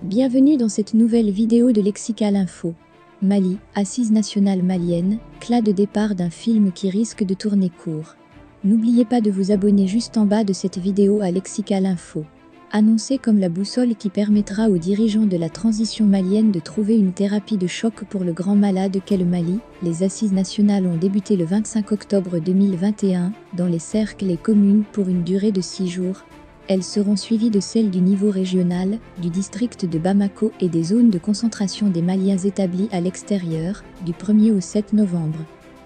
Bienvenue dans cette nouvelle vidéo de Lexical Info. Mali, assise nationale malienne, clas de départ d'un film qui risque de tourner court. N'oubliez pas de vous abonner juste en bas de cette vidéo à Lexical Info. Annoncé comme la boussole qui permettra aux dirigeants de la transition malienne de trouver une thérapie de choc pour le grand malade qu'est le Mali, les assises nationales ont débuté le 25 octobre 2021 dans les cercles et communes pour une durée de 6 jours. Elles seront suivies de celles du niveau régional, du district de Bamako et des zones de concentration des Maliens établis à l'extérieur, du 1er au 7 novembre.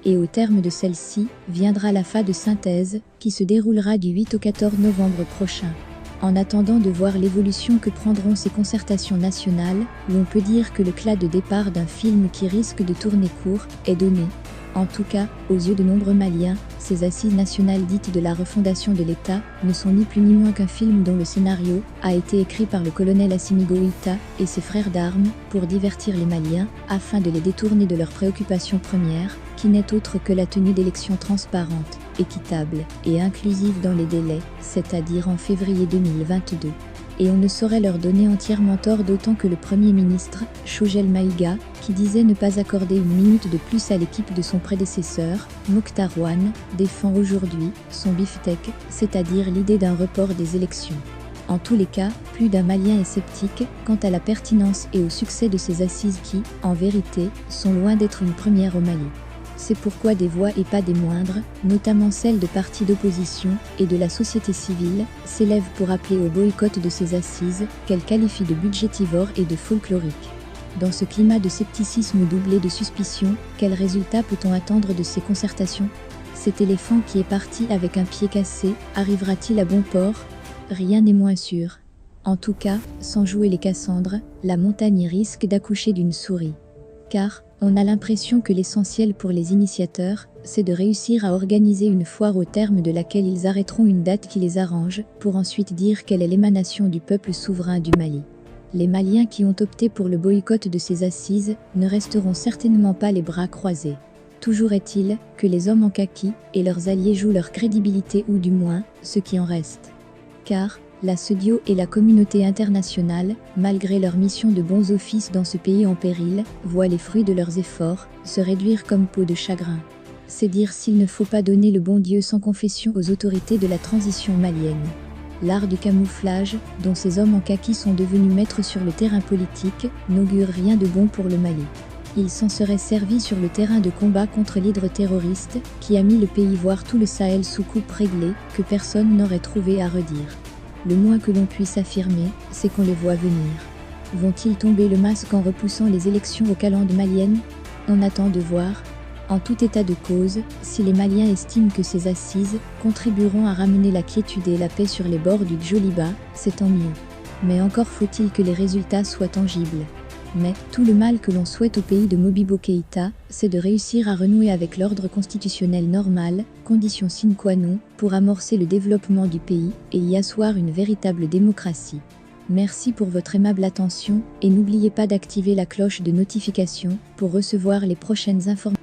Et au terme de celle-ci, viendra la phase de synthèse, qui se déroulera du 8 au 14 novembre prochain. En attendant de voir l'évolution que prendront ces concertations nationales, où on peut dire que le clas de départ d'un film qui risque de tourner court est donné. En tout cas, aux yeux de nombreux Maliens, ces assises nationales dites de la refondation de l'État ne sont ni plus ni moins qu'un film dont le scénario a été écrit par le colonel Assimi Goïta et ses frères d'armes pour divertir les Maliens afin de les détourner de leur préoccupation première, qui n'est autre que la tenue d'élections transparentes, équitables et inclusives dans les délais, c'est-à-dire en février 2022. Et on ne saurait leur donner entièrement tort, d'autant que le Premier ministre, Choguel Maïga, qui disait ne pas accorder une minute de plus à l'équipe de son prédécesseur, Mokhtar Ouane, défend aujourd'hui son beefsteak, c'est-à-dire l'idée d'un report des élections. En tous les cas, plus d'un Malien est sceptique quant à la pertinence et au succès de ces assises qui, en vérité, sont loin d'être une première au Mali. C'est pourquoi des voix et pas des moindres, notamment celles de partis d'opposition et de la société civile, s'élèvent pour appeler au boycott de ces assises, qu'elle qualifie de budgétivores et de folkloriques. Dans ce climat de scepticisme doublé de suspicion, quel résultat peut-on attendre de ces concertations ? Cet éléphant qui est parti avec un pied cassé, arrivera-t-il à bon port ? Rien n'est moins sûr. En tout cas, sans jouer les Cassandres, la montagne risque d'accoucher d'une souris. Car, on a l'impression que l'essentiel pour les initiateurs, c'est de réussir à organiser une foire au terme de laquelle ils arrêteront une date qui les arrange, pour ensuite dire qu'elle est l'émanation du peuple souverain du Mali. Les Maliens qui ont opté pour le boycott de ces assises ne resteront certainement pas les bras croisés. Toujours est-il que les hommes en kaki et leurs alliés jouent leur crédibilité, ou du moins, ce qui en reste. Car, la SEDIO et la communauté internationale, malgré leur mission de bons offices dans ce pays en péril, voient les fruits de leurs efforts se réduire comme peau de chagrin. C'est dire s'il ne faut pas donner le bon Dieu sans confession aux autorités de la transition malienne. L'art du camouflage, dont ces hommes en kaki sont devenus maîtres sur le terrain politique, n'augure rien de bon pour le Mali. Ils s'en seraient servis sur le terrain de combat contre l'hydre terroriste, qui a mis le pays voire tout le Sahel sous coupe réglée, que personne n'aurait trouvé à redire. Le moins que l'on puisse affirmer, c'est qu'on les voit venir. Vont-ils tomber le masque en repoussant les élections aux calendes maliennes ? On attend de voir. En tout état de cause, si les Maliens estiment que ces assises contribueront à ramener la quiétude et la paix sur les bords du Djoliba, c'est tant mieux. Mais encore faut-il que les résultats soient tangibles. Mais, tout le mal que l'on souhaite au pays de Modibo Keïta, c'est de réussir à renouer avec l'ordre constitutionnel normal, condition sine qua non, pour amorcer le développement du pays et y asseoir une véritable démocratie. Merci pour votre aimable attention, et n'oubliez pas d'activer la cloche de notification pour recevoir les prochaines informations.